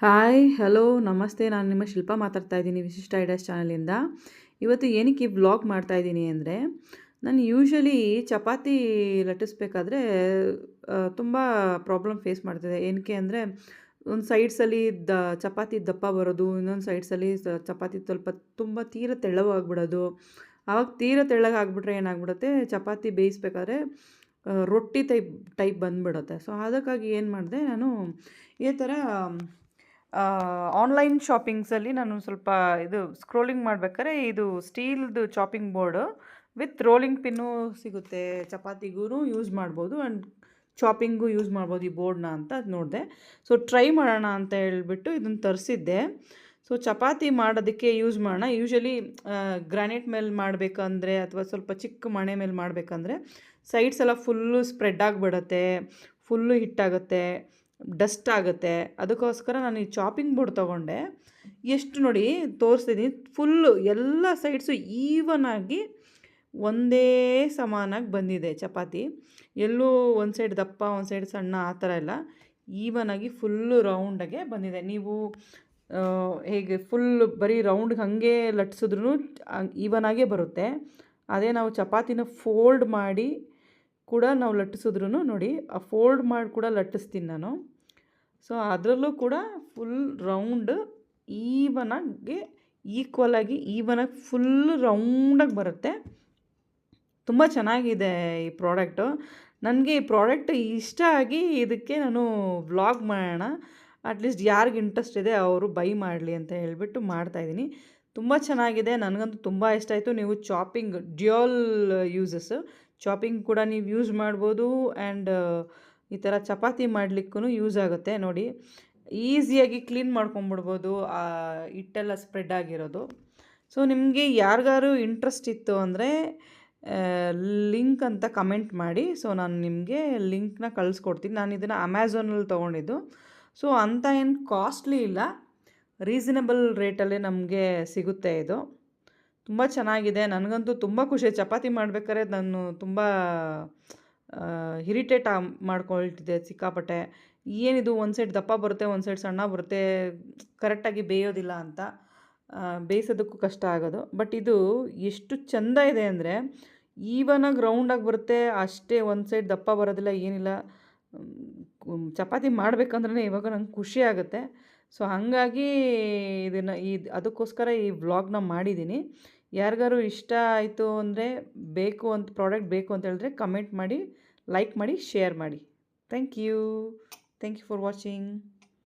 Hi hello ನಮಸ್ತೆ. ನಾನು ನಿಮ್ಮ ಶಿಲ್ಪ ಮಾತಾಡ್ತಾ ಇದ್ದೀನಿ ವಿಶಿಷ್ಟ ಐಡಿಯಾಸ್ ಚಾನಲಿಂದ. ಇವತ್ತು ಏನಕ್ಕೆ ಈ ವ್ಲಾಗ್ ಮಾಡ್ತಾ ಇದ್ದೀನಿ ಅಂದರೆ, ನಾನು ಯೂಶ್ವಲಿ ಚಪಾತಿ ಲಟ್ಟಿಸ್ಬೇಕಾದ್ರೆ ತುಂಬ ಪ್ರಾಬ್ಲಮ್ ಫೇಸ್ ಮಾಡ್ತಿದ್ದೆ. ಏನಕ್ಕೆ ಅಂದರೆ, ಒಂದು ಸೈಡ್ಸಲ್ಲಿ ಚಪಾತಿ ದಪ್ಪ ಬರೋದು, ಇನ್ನೊಂದು ಸೈಡ್ಸಲ್ಲಿ ಚಪಾತಿ ಸ್ವಲ್ಪ ತುಂಬ ತೀರ ತೆಳ್ಳಗಾಗ್ಬಿಡೋದು. ಆವಾಗ ತೀರ ತೆಳ್ಳಗಾಗ್ಬಿಟ್ರೆ ಏನಾಗ್ಬಿಡುತ್ತೆ, ಚಪಾತಿ ಬೇಯಿಸ್ಬೇಕಾದ್ರೆ ರೊಟ್ಟಿ ಟೈಪ್ ಬಂದ್ಬಿಡುತ್ತೆ. ಸೊ ಅದಕ್ಕಾಗಿ ಏನು ಮಾಡಿದೆ ನಾನು, ಇದೇ ಥರ ಆನ್ಲೈನ್ ಶಾಪಿಂಗ್ಸಲ್ಲಿ ನಾನು ಸ್ವಲ್ಪ ಸ್ಕ್ರೋಲಿಂಗ್ ಮಾಡ್ಬೇಕಾದ್ರೆ ಇದು ಸ್ಟೀಲ್ದು chopping board with rolling pin ಸಿಗುತ್ತೆ. ಚಪಾತಿಗೂ ಯೂಸ್ ಮಾಡ್ಬೋದು ಆ್ಯಂಡ್ ಚಾಪಿಂಗು ಯೂಸ್ ಮಾಡ್ಬೋದು ಈ ಬೋರ್ಡ್ನ ಅಂತ ನೋಡಿದೆ. ಸೊ ಟ್ರೈ ಮಾಡೋಣ ಅಂತ ಹೇಳ್ಬಿಟ್ಟು ಇದನ್ನು ತರಿಸಿದ್ದೆ. ಸೊ ಚಪಾತಿ ಮಾಡೋದಕ್ಕೆ ಯೂಸ್ ಮಾಡೋಣ. ಯೂಶ್ವಲಿ ಗ್ರಾನೈಟ್ ಮೇಲೆ ಮಾಡಬೇಕಂದ್ರೆ ಅಥವಾ ಸ್ವಲ್ಪ ಚಿಕ್ಕ ಮಣೆ ಮೇಲೆ ಮಾಡಬೇಕಂದ್ರೆ ಸೈಡ್ಸ್ ಎಲ್ಲ ಫುಲ್ಲು ಸ್ಪ್ರೆಡ್ ಆಗಿಬಿಡುತ್ತೆ, ಫುಲ್ಲು ಹಿಟ್ಟಾಗುತ್ತೆ, ಡಸ್ಟ್ ಆಗುತ್ತೆ. ಅದಕ್ಕೋಸ್ಕರ ನಾನು ಈ ಚಾಪಿಂಗ್ ಬೋರ್ಡ್ ತೊಗೊಂಡೆ. ಎಷ್ಟು ನೋಡಿ ತೋರಿಸ್ತಿದ್ದೀನಿ, ಫುಲ್ಲು ಎಲ್ಲ ಸೈಡ್ಸು ಈವನಾಗಿ ಒಂದೇ ಸಮಾನಾಗಿ ಬಂದಿದೆ ಚಪಾತಿ. ಎಲ್ಲೂ ಒಂದು ಸೈಡ್ ದಪ್ಪ ಒಂದು ಸೈಡ್ ಸಣ್ಣ ಆ ಥರ ಎಲ್ಲ ಈವನಾಗಿ ಫುಲ್ಲು ರೌಂಡಾಗೆ ಬಂದಿದೆ. ನೀವು ಹೇಗೆ ಫುಲ್ ಬರೀ ರೌಂಡ್ಗೆ ಹಾಗೆ ಲಟ್ಸಿದ್ರೂ ಈವನಾಗೇ ಬರುತ್ತೆ. ಅದೇ ನಾವು ಚಪಾತಿನ ಫೋಲ್ಡ್ ಮಾಡಿ ಕೂಡ ನಾವು ಲಟ್ಟಿಸಿದ್ರೂ ನೋಡಿ, ಆ ಫೋಲ್ಡ್ ಮಾಡಿ ಕೂಡ ಲಟ್ಟಿಸ್ತೀನಿ ನಾನು. ಸೊ ಅದರಲ್ಲೂ ಕೂಡ ಫುಲ್ ರೌಂಡ್ ಈವನಾಗಿ ಈವನಾಗಿ ಫುಲ್ ರೌಂಡಾಗಿ ಬರುತ್ತೆ. ತುಂಬ ಚೆನ್ನಾಗಿದೆ ಈ ಪ್ರಾಡಕ್ಟು. ನನಗೆ ಈ ಪ್ರಾಡಕ್ಟ್ ಇಷ್ಟ ಆಗಿ ಇದಕ್ಕೆ ನಾನು ವ್ಲಾಗ್ ಮಾಡೋಣ, ಅಟ್ಲೀಸ್ಟ್ ಯಾರಿಗೆ ಇಂಟ್ರೆಸ್ಟ್ ಇದೆ ಅವರು ಬೈ ಮಾಡಲಿ ಅಂತ ಹೇಳ್ಬಿಟ್ಟು ಮಾಡ್ತಾಯಿದ್ದೀನಿ. ತುಂಬ ಚೆನ್ನಾಗಿದೆ, ನನಗಂತೂ ತುಂಬ ಇಷ್ಟ ಆಯಿತು. ನೀವು ಚಾಪಿಂಗ್ ಡ್ಯುಯಲ್ ಯೂಸಸ್ಸು, ಚಾಪಿಂಗ್ ಕೂಡ ನೀವು ಯೂಸ್ ಮಾಡ್ಬೋದು ಆ್ಯಂಡ್ ಈ ಥರ ಚಪಾತಿ ಮಾಡಲಿಕ್ಕೂ ಯೂಸ್ ಆಗುತ್ತೆ. ನೋಡಿ, ಈಸಿಯಾಗಿ ಕ್ಲೀನ್ ಮಾಡ್ಕೊಂಬಿಡ್ಬೋದು ಹಿಟ್ಟೆಲ್ಲ ಸ್ಪ್ರೆಡ್ ಆಗಿರೋದು. ಸೊ ನಿಮಗೆ ಯಾರಿಗಾರು ಇಂಟ್ರೆಸ್ಟ್ ಇತ್ತು ಅಂದರೆ ಲಿಂಕ್ ಅಂತ ಕಮೆಂಟ್ ಮಾಡಿ. ಸೊ ನಾನು ನಿಮಗೆ ಲಿಂಕ್ನ ಕಳಿಸ್ಕೊಡ್ತೀನಿ. ನಾನು ಇದನ್ನು ಅಮೆಝಾನಲ್ಲಿ ತೊಗೊಂಡಿದ್ದು. ಸೊ ಅಂಥ ಏನು ಕಾಸ್ಟ್ಲಿ ಇಲ್ಲ, ರೀಸನಬಲ್ ರೇಟಲ್ಲೇ ನಮಗೆ ಸಿಗುತ್ತೆ ಇದು. ತುಂಬ ಚೆನ್ನಾಗಿದೆ. ನನಗಂತೂ ತುಂಬ ಖುಷಿ. ಚಪಾತಿ ಮಾಡ್ಬೇಕಾದ್ರೆ ನಾನು ತುಂಬ ಇರಿಟೇಟ್ ಮಾಡ್ಕೊಳ್ತಿದ್ದೆ ಸಿಕ್ಕಾಪಟ್ಟೆ. ಏನಿದು ಒಂದು ಸೈಡ್ ದಪ್ಪ ಬರುತ್ತೆ, ಒಂದು ಸೈಡ್ ಸಣ್ಣ ಬರುತ್ತೆ, ಕರೆಕ್ಟಾಗಿ ಬೇಯೋದಿಲ್ಲ ಅಂತ, ಬೇಯಿಸೋದಕ್ಕೂ ಕಷ್ಟ ಆಗೋದು. ಬಟ್ ಇದು ಎಷ್ಟು ಚೆಂದ ಇದೆ ಅಂದರೆ, ಈವನಾಗಿ ರೌಂಡಾಗಿ ಬರುತ್ತೆ ಅಷ್ಟೇ, ಒಂದು ಸೈಡ್ ದಪ್ಪ ಬರೋದಿಲ್ಲ, ಏನಿಲ್ಲ. ಚಪಾತಿ ಮಾಡಬೇಕಂದ್ರೆ ಇವಾಗ ನಂಗೆ ಖುಷಿ ಆಗುತ್ತೆ. ಸೊ ಹಾಗಾಗಿ ಇದನ್ನು ಅದಕ್ಕೋಸ್ಕರ ಈ ವ್ಲಾಗ್ನ ಮಾಡಿದ್ದೀನಿ. ಯಾರಿಗಾರು ಇಷ್ಟ ಆಯಿತು ಅಂದರೆ, ಪ್ರಾಡಕ್ಟ್ ಬೇಕು ಅಂತ ಹೇಳಿದ್ರೆ ಕಮೆಂಟ್ ಮಾಡಿ, ಲೈಕ್ ಮಾಡಿ, ಶೇರ್ ಮಾಡಿ. Thank you for watching.